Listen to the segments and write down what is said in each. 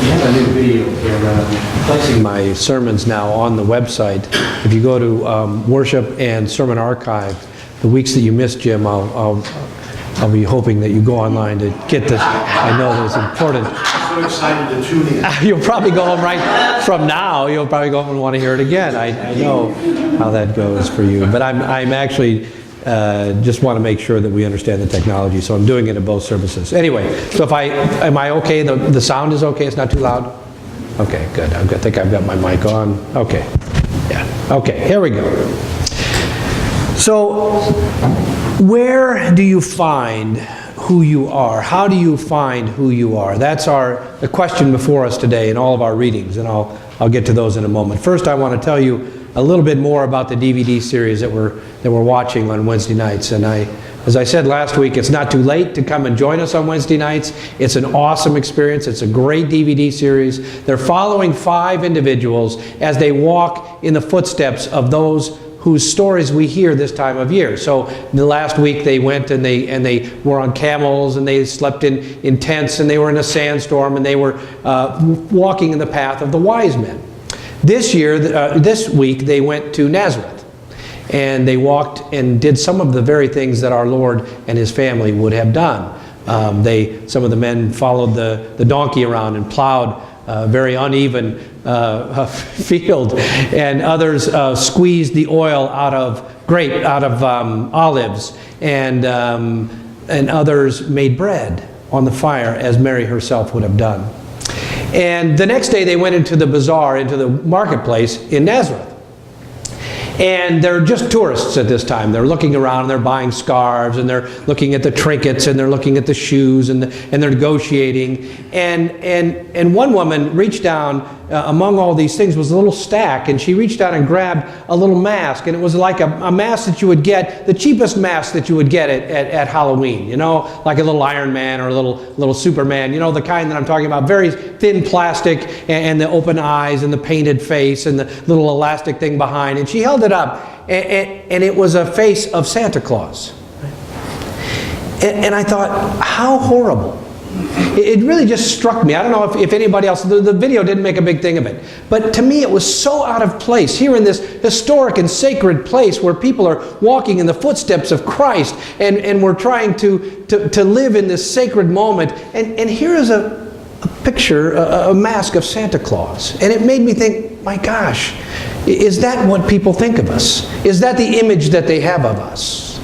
have a new video camera. I'm placing my sermons now on the website. If you go to Worship and Sermon Archive, the weeks that you missed, Jim, I'll be hoping that you go online to get this. I know that it's important. I'm so excited to tune in. You'll probably go home right from now. You'll probably go home and want to hear it again. I know how that goes for you. But I'm actually just want to make sure that we understand the technology. So I'm doing it in both services. Anyway, so am I okay? The sound is okay? It's not too loud? Okay, good. I think I've got my mic on. Okay. Yeah. Okay, here we go. So, where do you find who you are? How do you find who you are? That's the question before us today in all of our readings, and I'll get to those in a moment. First, I want to tell you a little bit more about the DVD series that we're watching on Wednesday nights. And as I said last week, it's not too late to come and join us on Wednesday nights. It's an awesome experience. It's a great DVD series. They're following 5 individuals as they walk in the footsteps of those whose stories we hear this time of year. So the last week they went and they were on camels, and they slept in tents, and they were in a sandstorm, and they were walking in the path of the wise men. This week they went to Nazareth, and they walked and did some of the very things that our Lord and his family would have done. Some of the men followed the donkey around and plowed a very uneven field, and others squeezed the oil out of olives, and others made bread on the fire as Mary herself would have done. And the next day they went into the bazaar, into the marketplace in Nazareth. And they're just tourists at this time. They're looking around, and they're buying scarves, and they're looking at the trinkets, and they're looking at the shoes, and they're negotiating. And one woman reached down, among all these things was a little stack, and she reached down and grabbed a little mask, and it was like a mask that you would get, the cheapest mask that you would get at Halloween, you know, like a little Iron Man or a little Superman, you know, the kind that I'm talking about, very thin plastic, and the open eyes, and the painted face, and the little elastic thing behind. And she held it up, and it was a face of Santa Claus. And I thought, how horrible. It really just struck me. I don't know if anybody else, the video didn't make a big thing of it. But to me it was so out of place here in this historic and sacred place where people are walking in the footsteps of Christ, and we're trying to live in this sacred moment. And here is a picture, a mask of Santa Claus. And it made me think, my gosh, is that what people think of us? Is that the image that they have of us?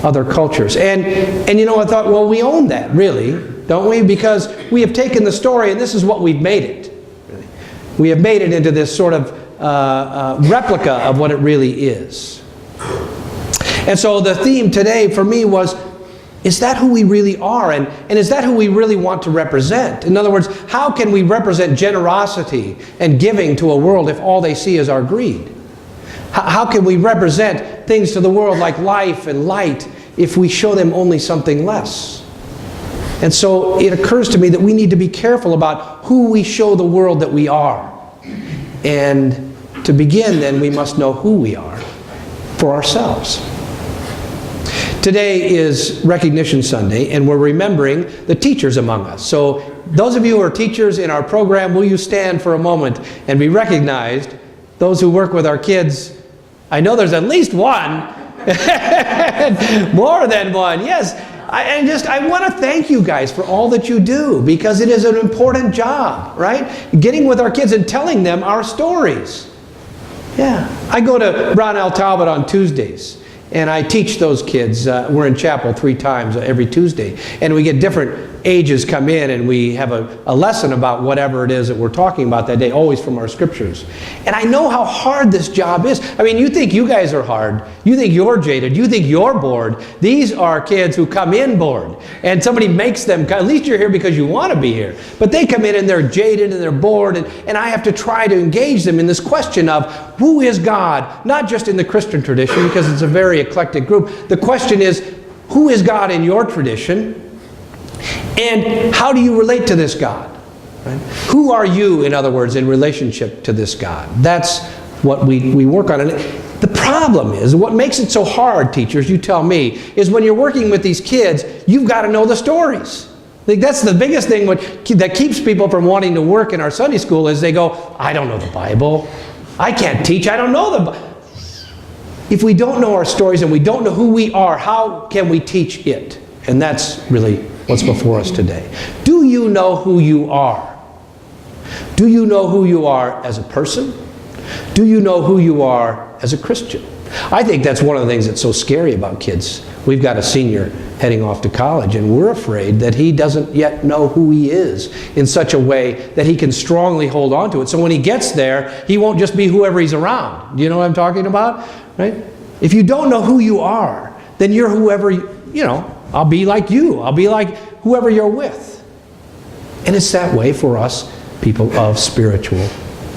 Other cultures. And you know, I thought, well, we own that, really, don't we? Because we have taken the story, and this is what we've made it. We have made it into this sort of replica of what it really is. And so the theme today for me was, is that who we really are? And is that who we really want to represent? In other words, how can we represent generosity and giving to a world if all they see is our greed? How can we represent things to the world like life and light if we show them only something less? And so it occurs to me that we need to be careful about who we show the world that we are. And to begin, then, we must know who we are for ourselves. Today is Recognition Sunday, and we're remembering the teachers among us. So those of you who are teachers in our program, will you stand for a moment and be recognized? Those who work with our kids, I know there's at least one, more than one, yes. I want to thank you guys for all that you do, because it is an important job, right? Getting with our kids and telling them our stories. Yeah, I go to Brown L. Talbot on Tuesdays, and I teach those kids. We're in chapel 3 times every Tuesday, and we get different ages come in, and we have a lesson about whatever it is that we're talking about that day, always from our scriptures. And I know how hard this job is. I mean, you think you guys are hard. You think you're jaded. You think you're bored. These are kids who come in bored, and somebody makes them, at least you're here because you want to be here, but they come in and they're jaded and they're bored, and I have to try to engage them in this question of who is God, not just in the Christian tradition, because it's a very eclectic group. The question is, who is God in your tradition? And how do you relate to this God? Right? Who are you, in other words, in relationship to this God? That's what we work on. And the problem is, what makes it so hard, teachers, you tell me, is when you're working with these kids, you've got to know the stories. Like that's the biggest thing that keeps people from wanting to work in our Sunday school is they go, I don't know the Bible. I can't teach. I don't know the Bible. If we don't know our stories and we don't know who we are, how can we teach it? And that's really what's before us today. Do you know who you are? Do you know who you are as a person? Do you know who you are as a Christian? I think that's one of the things that's so scary about kids. We've got a senior heading off to college, and we're afraid that he doesn't yet know who he is in such a way that he can strongly hold on to it. So when he gets there, he won't just be whoever he's around. Do you know what I'm talking about? Right? If you don't know who you are, then you're whoever, I'll be like you. I'll be like whoever you're with. And it's that way for us, people of spiritual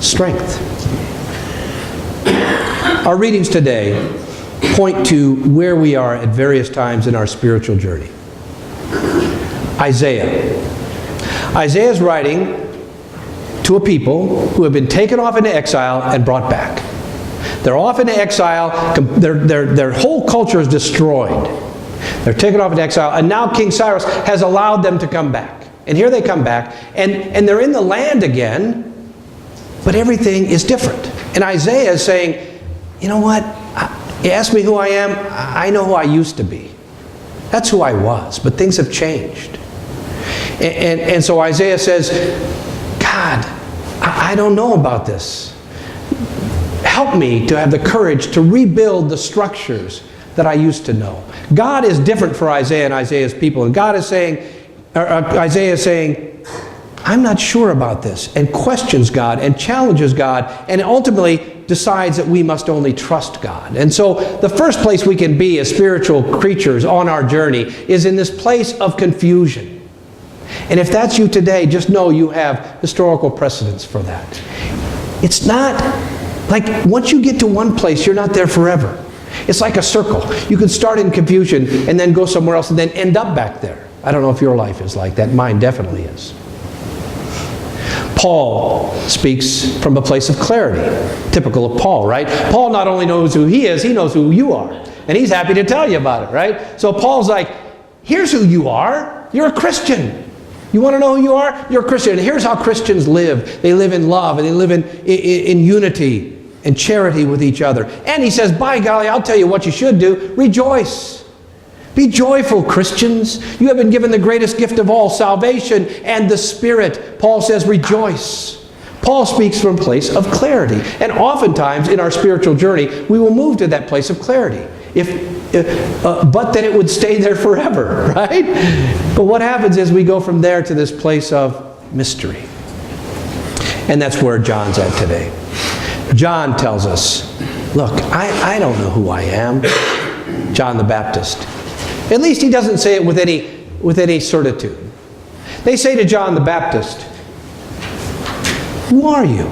strength. Our readings today point to where we are at various times in our spiritual journey. Isaiah. Isaiah is writing to a people who have been taken off into exile and brought back. They're off into exile. Their whole culture is destroyed. They're taken off into exile, and now King Cyrus has allowed them to come back. And here they come back, and they're in the land again, but everything is different. And Isaiah is saying, you know what? You ask me who I am, I know who I used to be. That's who I was, but things have changed. And so Isaiah says, God, I don't know about this. Help me to have the courage to rebuild the structures that I used to know. God is different for Isaiah and Isaiah's people. And God is saying, Isaiah is saying, I'm not sure about this, and questions God and challenges God, and ultimately decides that we must only trust God. And so the first place we can be as spiritual creatures on our journey is in this place of confusion. And if that's you today, just know you have historical precedents for that. It's not like once you get to one place, you're not there forever. It's like a circle. You can start in confusion and then go somewhere else and then end up back there. I don't know if your life is like that. Mine definitely is. Paul speaks from a place of clarity, typical of Paul, right? Paul not only knows who he is, he knows who you are. And he's happy to tell you about it, right? So Paul's like, here's who you are. You're a Christian. You want to know who you are? You're a Christian. And here's how Christians live. They live in love, and they live in unity and charity with each other. And he says, by golly, I'll tell you what you should do. Rejoice. Be joyful, Christians. You have been given the greatest gift of all, salvation and the Spirit. Paul says, rejoice. Paul speaks from a place of clarity. And oftentimes in our spiritual journey, we will move to that place of clarity. But that it would stay there forever, right? But what happens is we go from there to this place of mystery. And that's where John's at today. John tells us, look, I don't know who I am. John the Baptist. At least he doesn't say it with any certitude. They say to John the Baptist, who are you?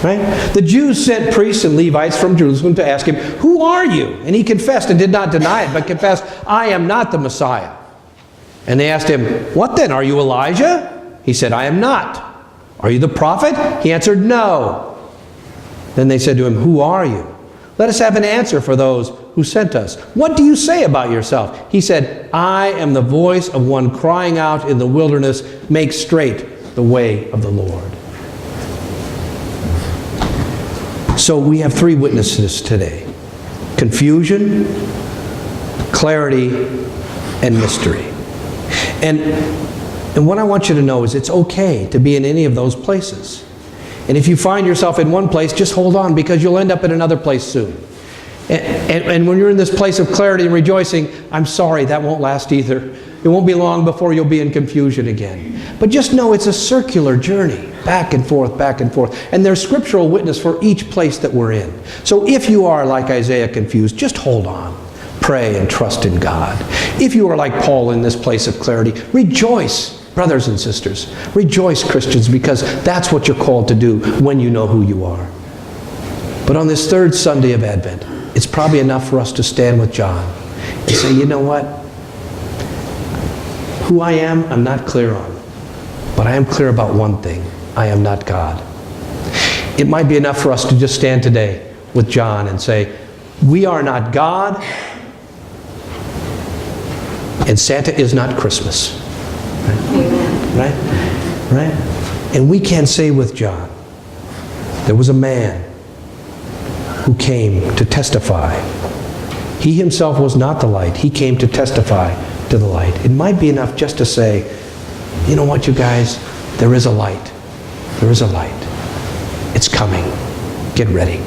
Right? The Jews sent priests and Levites from Jerusalem to ask him, who are you? And he confessed and did not deny it, but confessed, I am not the Messiah. And they asked him, what then? Are you Elijah? He said, I am not. Are you the prophet? He answered, no. Then they said to him, who are you? Let us have an answer for those who sent us. What do you say about yourself? He said, I am the voice of one crying out in the wilderness, make straight the way of the Lord. So we have three witnesses today. Confusion, clarity, and mystery. And what I want you to know is it's okay to be in any of those places. And if you find yourself in one place, just hold on, because you'll end up in another place soon. And when you're in this place of clarity and rejoicing, I'm sorry, that won't last either. It won't be long before you'll be in confusion again. But just know it's a circular journey, back and forth, back and forth. And there's scriptural witness for each place that we're in. So if you are like Isaiah confused, just hold on. Pray and trust in God. If you are like Paul in this place of clarity, rejoice, brothers and sisters. Rejoice, Christians, because that's what you're called to do when you know who you are. But on this third Sunday of Advent, it's probably enough for us to stand with John and say, you know what? Who I am, I'm not clear on. But I am clear about one thing. I am not God. It might be enough for us to just stand today with John and say, we are not God, and Santa is not Christmas. right? Right? And we can say with John, there was a man who came to testify. He himself was not the light. He came to testify to the light. It might be enough just to say, you know what, you guys? There is a light. There is a light. It's coming. Get ready.